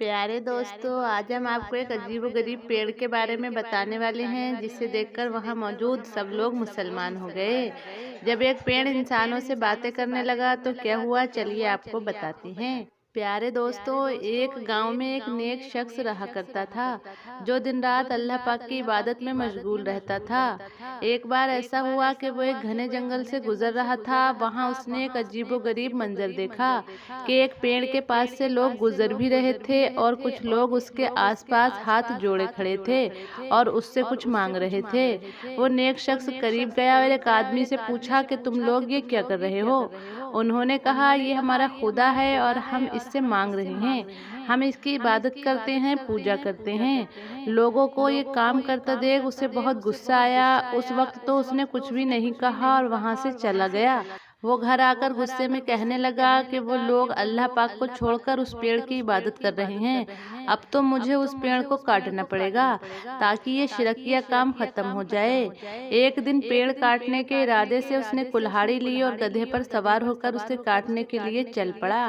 प्यारे दोस्तों, आज हम आपको एक अजीबोगरीब पेड़ के बारे में बताने वाले हैं जिसे देखकर वहां मौजूद सब लोग मुसलमान हो गए। जब एक पेड़ इंसानों से बातें करने लगा तो क्या हुआ, चलिए आपको बताते हैं। प्यारे दोस्तों, एक गांव में एक नेक शख्स रहा करता था जो दिन रात अल्लाह पाक की इबादत में मशगूल रहता था। एक बार ऐसा हुआ कि वो एक घने जंगल से गुजर रहा था। वहां उसने एक अजीबोगरीब मंजर देखा कि एक पेड़ के पास से लोग गुजर भी रहे थे और कुछ लोग उसके आसपास हाथ जोड़े खड़े थे और उससे कुछ मांग रहे थे। वो नेक शख्स करीब गया और एक आदमी से पूछा कि तुम लोग ये क्या कर रहे हो। उन्होंने कहा, ये हमारा खुदा है और हम इससे मांग रहे हैं। हम इसकी इबादत करते हैं, पूजा करते हैं। लोगों को ये काम करता देख उसे बहुत गुस्सा आया। उस वक्त तो उसने कुछ भी नहीं कहा और वहां से चला गया। वो घर आकर गुस्से में कहने लगा कि वो लोग अल्लाह पाक को छोड़कर उस पेड़ की इबादत कर रहे हैं। अब तो मुझे उस पेड़ को काटना पड़ेगा ताकि ये शिरकिया काम खत्म हो जाए। एक दिन पेड़ काटने के इरादे से उसने कुल्हाड़ी ली और गधे पर सवार होकर उसे काटने के लिए चल पड़ा।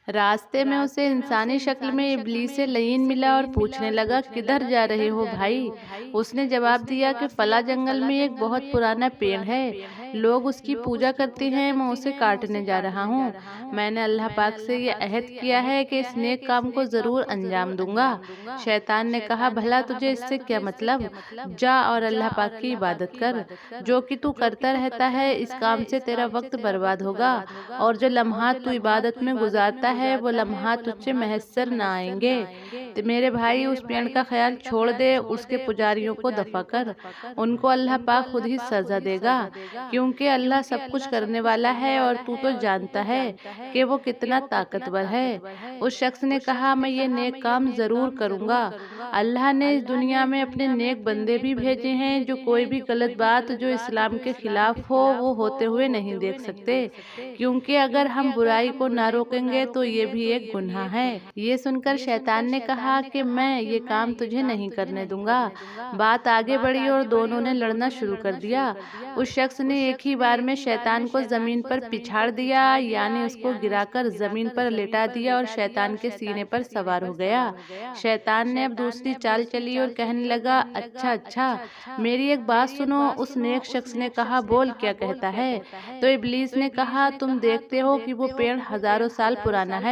रास्ते में उसे इंसानी शक्ल में इब्लीस लईन मिला और पूछने लगा, किधर जा रहे हो भाई। उसने जवाब दिया कि फला जंगल में एक बहुत पुराना पेड़ है, लोग उसकी पूजा करते हैं, मैं उसे काटने जा रहा हूँ। मैंने अल्लाह पाक से ये अहद किया है कि इस नेक काम को जरूर अंजाम दूंगा। शैतान ने कहा, भला तुझे इससे क्या मतलब, जा और अल्लाह पाक की इबादत कर। जो कि तू करता रहता है, इस काम से तेरा वक्त बर्बाद होगा और जो लम्हात तू इबादत में गुजारता है वो लम्हात तुझसे महसर न आएंगे। तो मेरे भाई, उस पेड़ का ख्याल छोड़ दे, उसके पुजारियों को दफा कर, उनको अल्लाह पाक खुद ही सजा देगा, क्योंकि अल्लाह सब कुछ करने वाला है और तू तो जानता है कि वो कितना ताकतवर है। उस शख्स ने कहा, मैं ये नेक काम जरूर करूंगा। अल्लाह ने इस दुनिया में अपने नेक बंदे भी भेजे हैं जो कोई भी गलत बात जो इस्लाम के खिलाफ हो वो होते हुए नहीं देख सकते, क्योंकि अगर हम बुराई को ना रोकेंगे तो ये भी एक गुनाह है। ये सुनकर शैतान ने कहा कि मैं ये काम तुझे नहीं करने दूंगा। बात आगे बढ़ी और दोनों ने लड़ना शुरू कर दिया। उस शख्स ने एक ही बार में शैतान को जमीन पर पिछाड़ दिया, यानी उसको गिराकर जमीन पर लेटा दिया और शैतान के सीने पर सवार हो गया। शैतान ने अब दूसरी चाल चली और कहने लगा, अच्छा अच्छा, मेरी एक बात सुनो। उस नेक शख्स ने कहा, बोल, क्या कहता है। तो इब्लीस ने कहा, तुम देखते हो कि वो पेड़ हजारों साल पुराना है।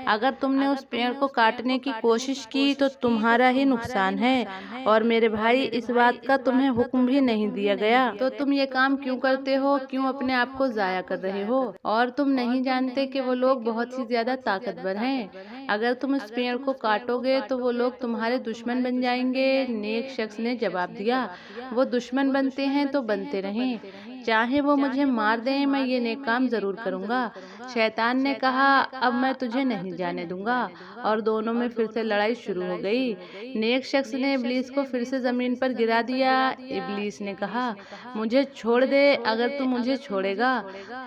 अगर तुमने उस पेड़ को काटने की कोशिश की तो तुम्हारा ही नुकसान है, और मेरे भाई, इस बात का तुम्हें हुक्म भी नहीं दिया गया, तो तुम ये काम क्यों करते हो, क्यों अपने आप को जाया कर रहे हो। और तुम नहीं जानते कि वो लोग बहुत ही ज्यादा ताकतवर हैं। अगर तुम इस पेड़ को काटोगे तो वो लोग तुम्हारे दुश्मन बन जाएंगे। नेक शख्स ने जवाब दिया, वो दुश्मन बनते हैं तो बनते रहें, चाहे वो मुझे मार दें, मैं ये नेक काम जरूर करूंगा। शैतान ने कहा, अब मैं तुझे नहीं जाने दूंगा, और दोनों में फिर से लड़ाई शुरू हो गई। नेक शख्स ने इब्लीस को फिर से जमीन पर गिरा दिया। इब्लीस ने कहा, मुझे छोड़ दे, अगर तू मुझे छोड़ेगा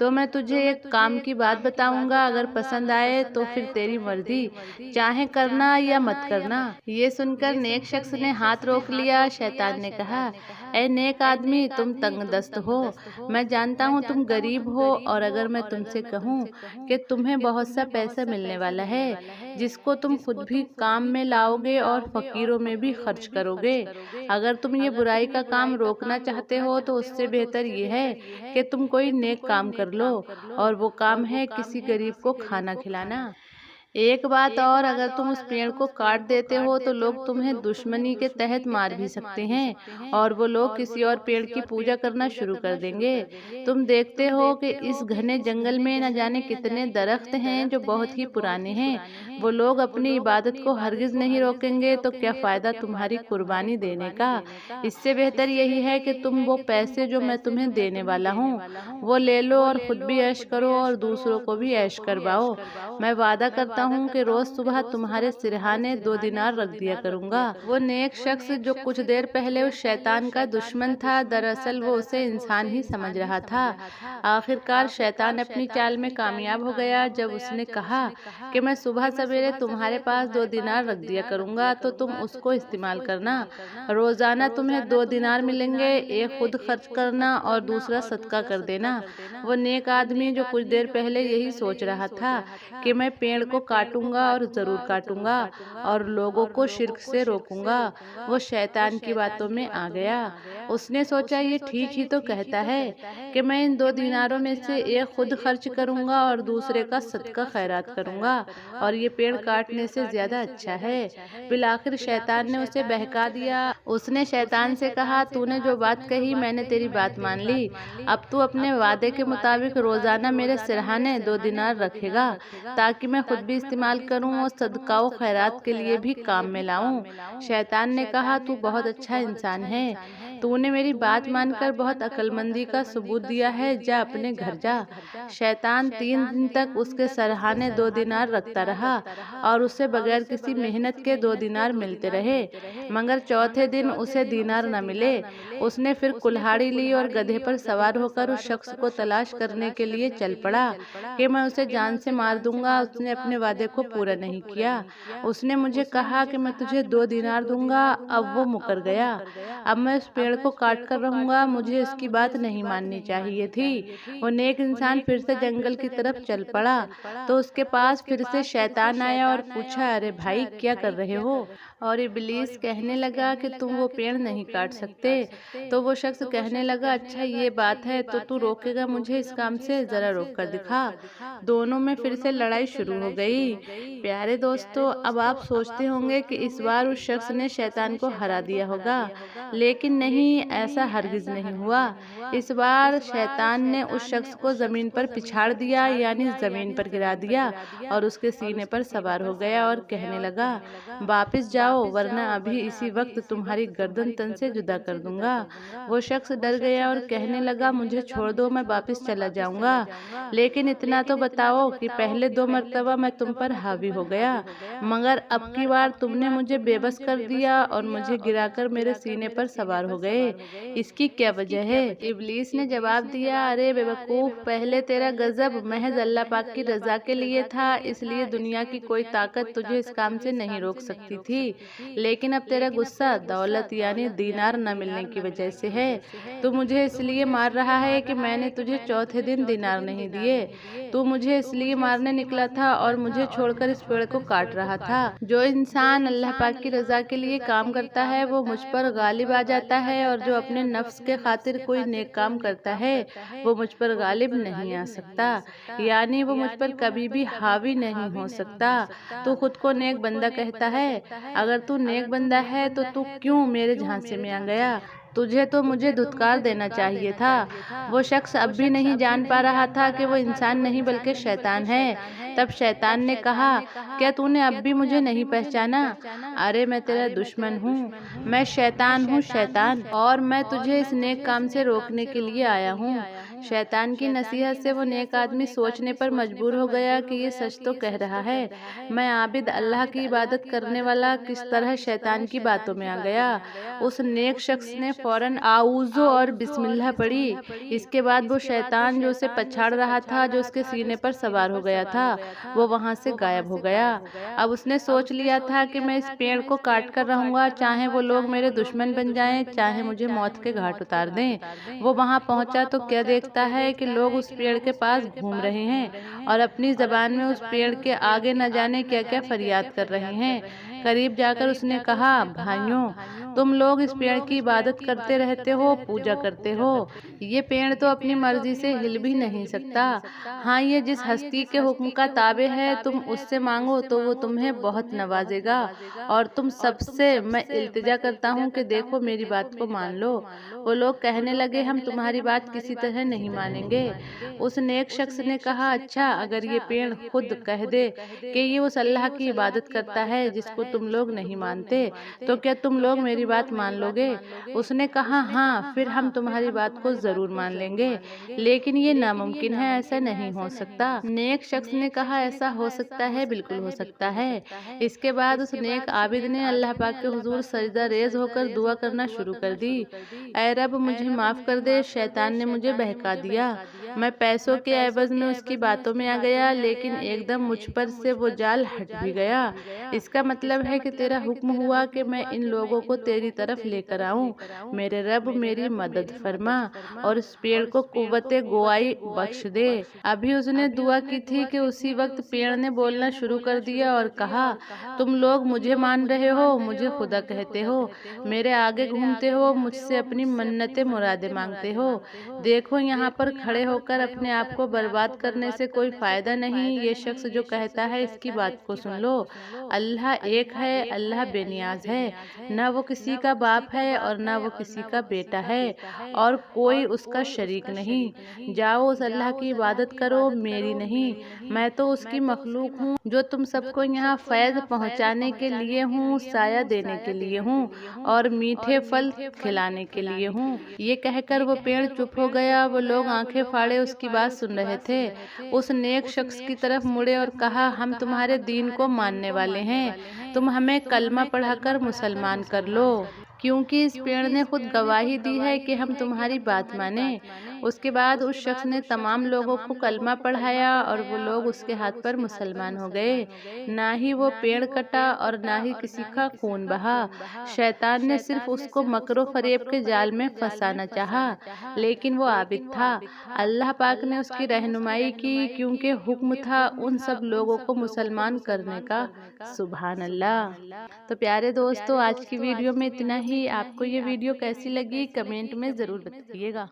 तो मैं तुझे एक काम की बात बताऊंगा, अगर पसंद आए तो फिर तेरी मर्जी, चाहे करना या मत करना। ये सुनकर नेक शख्स ने हाथ रोक लिया। शैतान ने कहा, ऐ नेक आदमी, तुम तंगदस्त हो, मैं जानता हूँ तुम गरीब हो, और अगर मैं तुमसे कहूँ कि तुम्हें बहुत सा पैसा मिलने वाला है जिसको तुम खुद भी काम में लाओगे और फकीरों में भी खर्च करोगे, अगर तुम ये बुराई का काम रोकना चाहते हो तो उससे बेहतर ये है कि तुम कोई नेक काम कर लो, और वो काम है किसी गरीब को खाना खिलाना। एक बात और, अगर तुम उस पेड़ को काट देते हो तो लोग तुम्हें दुश्मनी के तहत मार भी सकते हैं, और वो लोग किसी और पेड़ की पूजा करना शुरू कर देंगे। तुम देखते हो कि इस घने जंगल में न जाने कितने दरख्त हैं जो बहुत ही पुराने हैं। वो लोग अपनी इबादत को हरगिज नहीं रोकेंगे, तो क्या फायदा तुम्हारी कुर्बानी देने का। इससे बेहतर यही है कि तुम वो पैसे जो मैं तुम्हें देने वाला हूँ वो ले लो और खुद भी ऐश करो और दूसरों को भी ऐश करवाओ। मैं वादा करता हूँ कि रोज सुबह तुम्हारे सिरहाने 2 दिनार रख दिया करूँगा। वो नेक शख्स जो कुछ देर पहले उस शैतान का दुश्मन था, दरअसल वो उसे इंसान ही समझ रहा था। आखिरकार शैतान अपनी चाल में कामयाब हो गया जब उसने कहा कि मैं सुबह सवेरे سویرے تمہارے پاس 2 دینار رکھ دیا کروں گا تو تم اس کو استعمال کرنا۔ روزانہ تمہیں 2 دینار ملیں گے، ایک خود خرچ کرنا اور دوسرا صدقہ کر دینا۔ وہ نیک آدمی جو کچھ دیر پہلے یہی سوچ رہا تھا کہ میں پیڑ کو کاٹوں گا اور ضرور کاٹوں گا اور لوگوں کو شرک سے روکوں گا، وہ شیطان کی باتوں میں آ گیا۔ اس نے سوچا یہ ٹھیک ہی تو کہتا ہے کہ میں ان 2 دیناروں میں سے ایک خود خرچ کروں گا اور دوسرے کا صدقہ خیرات کروں گا، اور یہ پیڑ کاٹنے سے زیادہ اچھا ہے۔ بالآخر شیطان نے اسے بہکا دیا۔ اس نے شیطان سے کہا تو نے جو بات کہی میں نے تیری بات مان لی، اب تو اپنے وعدے کے مطابق روزانہ میرے سرہانے 2 دینار رکھے گا تاکہ میں خود بھی استعمال کروں اور صدقہ و خیرات کے لیے بھی کام میں لاؤں۔ شیطان نے کہا تو بہت اچھا انسان ہے، تو نے میری بات مان کر بہت عقل مندی کا ثبوت دیا ہے، جا اپنے گھر جا۔ شیطان 3 دن تک اس کے سرہانے 2 دینار رکھتا رہا اور اسے بغیر کسی محنت کے 2 دینار ملتے رہے، مگر چوتھے دن اسے دینار نہ ملے۔ اس نے پھر کلہاڑی لی اور گدھے پر سوار ہو کر اس شخص کو تلاش کرنے کے لیے چل پڑا کہ میں اسے جان سے مار دوں گا۔ اس نے اپنے وعدے کو پورا نہیں کیا۔ اس نے مجھے کہا کہ میں تجھے 2 دینار دوں گا، اب وہ مکر گیا۔ اب میں اس پیڑ کو کاٹ کر رہوں گا، مجھے اس کی بات نہیں ماننی چاہیے تھی۔ وہ نیک انسان پھر سے جنگل کی طرف چل پڑا تو اس کے پاس پھر سے شیطان آیا اور پوچھا ارے بھائی کیا کر رہے ہو؟ اور ابلیس کہنے لگا کہ تم وہ پیڑ نہیں کاٹ سکتے۔ تو وہ شخص کہنے لگا اچھا یہ بات ہے تو تو روکے گا مجھے اس کام سے، ذرا روک کر دکھا۔ دونوں میں پھر سے لڑائی شروع ہو گئی۔ پیارے دوستو، اب آپ سوچتے ہوں گے کہ اس بار اس شخص نے شیطان کو ہرا دیا ہوگا، لیکن نہیں، ایسا ہرگز نہیں ہوا۔ اس بار شیطان نے اس شخص کو زمین پر پچھاڑ دیا، یعنی زمین پر گرا دیا، اور اس کے سینے پر سوار ہو گیا اور کہنے لگا واپس جاؤ ورنہ ابھی اسی وقت تمہاری گردن تن سے جدا کر دوں گا۔ وہ شخص ڈر گیا اور کہنے لگا مجھے چھوڑ دو، میں واپس چلا جاؤں گا، لیکن اتنا تو بتاؤ کہ پہلے 2 مرتبہ میں تم پر حاوی ہو گیا، مگر اب کی بار تم نے مجھے بے بس کر دیا اور مجھے گرا کر میرے سینے پر سوار ہو گئے، اس کی کیا وجہ ہے؟ ابلیس نے جواب دیا ارے بے وقوف، پہلے تیرا غضب محض اللہ پاک کی رضا کے لیے تھا، اس لیے دنیا کی کوئی طاقت تجھے اس کام سے نہیں روک سکتی تھی، لیکن اب تیرا غصہ دولت یعنی دینار نہ ملنے کی وجہ سے ہے۔ تو مجھے اس لیے مار رہا ہے کہ میں نے تجھے چوتھے دن دینار نہیں دیے، تو مجھے اس لیے مارنے نکلا تھا اور مجھے چھوڑ کر اس پیڑ کو کاٹ رہا تھا۔ جو انسان اللہ پاک کی رضا کے لیے کام کرتا ہے وہ مجھ پر غالب آ جاتا ہے، اور جو اپنے نفس کے خاطر کوئی نیک کام کرتا ہے وہ مجھ پر غالب نہیں آ سکتا، یعنی وہ مجھ پر کبھی بھی حاوی نہیں ہو سکتا۔ تو خود کو نیک بندہ کہتا ہے، اگر تو نیک بندہ ہے تو تو کیوں میرے جھانسے میں آ گیا؟ تجھے تو مجھے دھتکار دینا چاہیے تھا۔ وہ شخص اب بھی نہیں جان پا رہا تھا کہ وہ انسان نہیں بلکہ شیطان ہے۔ تب شیطان نے کہا کیا تو نے اب بھی مجھے نہیں پہچانا؟ ارے میں تیرا دشمن ہوں، میں شیطان ہوں، شیطان، اور میں تجھے اس نیک کام سے روکنے کے لیے آیا ہوں۔ شیطان کی نصیحت سے وہ نیک آدمی سوچنے پر مجبور ہو گیا کہ یہ سچ تو کہہ رہا ہے، میں عابد اللہ کی عبادت کرنے والا کس طرح شیطان کی باتوں میں آ گیا۔ اس نیک شخص نے فوراً اعوذ اور بسم اللہ پڑھی۔ اس کے بعد وہ شیطان جو اسے پچھاڑ رہا تھا، جو اس کے سینے پر سوار ہو گیا تھا، وہ وہاں سے غائب ہو گیا۔ اب اس نے سوچ لیا تھا کہ میں اس پیڑ کو کاٹ کر رہوں گا، چاہے وہ لوگ میرے دشمن بن جائیں، چاہے مجھے موت کے گھاٹ اتار دیں۔ وہ وہاں پہنچا تو کیا دیکھتا ہے کہ لوگ اس پیڑ کے پاس گھوم رہے ہیں اور اپنی زبان میں اس پیڑ کے آگے نہ جانے کیا کیا فریاد کر رہے ہیں۔ قریب جا کر اس نے کہا بھائیوں، تم لوگ اس پیڑ کی عبادت کرتے رہتے ہو، پوجا کرتے ہو، یہ پیڑ تو اپنی مرضی سے ہل بھی نہیں سکتا، ہاں یہ جس ہستی کے حکم کا تابع ہے تم اس سے مانگو تو وہ تمہیں بہت نوازے گا، اور تم سب سے میں التجا کرتا ہوں کہ دیکھو میری بات کو مان لو۔ وہ لوگ کہنے لگے ہم تمہاری بات کسی طرح نہیں مانیں گے۔ اس نیک شخص نے کہا اچھا اگر یہ پیڑ خود کہہ دے کہ یہ اس اللہ کی عبادت کرتا ہے جس کو تم لوگ نہیں مانتے تو کیا تم لوگ میری بات مان لو گے؟ اس نے کہا ہاں، پھر ہم تمہاری بات کو ضرور مان لیں گے، لیکن یہ ناممکن ہے، ایسا نہیں ہو سکتا۔ نیک شخص نے کہا ایسا ہو سکتا ہے، بالکل ہو سکتا ہے۔ اس کے بعد اس نیک عابد نے اللہ پاک کے حضور سجدہ ریز ہو کر دعا کرنا شروع کر دی، اے رب مجھے معاف کر دے، شیطان نے مجھے بہکا دیا، मैं पैसों के एवज में उसकी बातों में आ गया, लेकिन एकदम मुझ पर से वो जाल हट भी गया। इसका मतलब है कि तेरा हुक्म हुआ कि मैं इन लोगों को तेरी तरफ लेकर आऊं। मेरे रब मेरी मदद फरमा और इस पेड़ को कुव्वते गोआई बख्श दे। अभी उसने दुआ की थी कि उसी वक्त पेड़ ने बोलना शुरू कर दिया और कहा, तुम लोग मुझे मान रहे हो, मुझे खुदा कहते हो, मेरे आगे घूमते हो, मुझसे अपनी मन्नतें मुरादे मांगते हो। देखो यहाँ पर खड़े होकर अपने आप को बर्बाद करने से कोई फायदा नहीं। ये शख्स जो कहता है इसकी बात को सुन लो। अल्लाह एक है, अल्लाह बेनियाज है, न वो किसी का बाप है और न वो किसी का बेटा है और कोई उसका शरीक नहीं। जाओ उस अल्लाह की इबादत करो, मेरी नहीं। मैं तो उसकी मखलूक हूँ जो तुम सबको यहाँ फैज़ पहुँचाने के लिए हूँ, साया देने के लिए हूँ और मीठे फल खिलाने के लिए हूँ। ये कहकर वो पेड़ चुप हो गया। वो लोग आंखें फाड़े उसकी बात सुन रहे थे। उस नेक शख्स की तरफ मुड़े और कहा, हम तुम्हारे दीन को मानने वाले हैं, तुम हमें कलमा पढ़ाकर मुसलमान कर लो, क्योंकि इस पेड़ ने खुद गवाही दी है कि हम तुम्हारी बात माने। उसके बाद उस शख्स ने तमाम लोगों को कलमा पढ़ाया और वो लोग उसके हाथ पर मुसलमान हो गए। ना ही वो पेड़ कटा और ना ही किसी का खून बहा। शैतान ने सिर्फ उसको मकरो फरेब के जाल में फंसाना चाहा, लेकिन वो आबिद था। अल्लाह पाक ने उसकी रहनुमाई की, क्योंकि हुक्म था उन सब लोगों को मुसलमान करने का। सुभान अल्लाह। तो प्यारे दोस्तों, आज की वीडियो में इतना ही। आपको ये वीडियो कैसी लगी कमेंट में ज़रूर बताइएगा।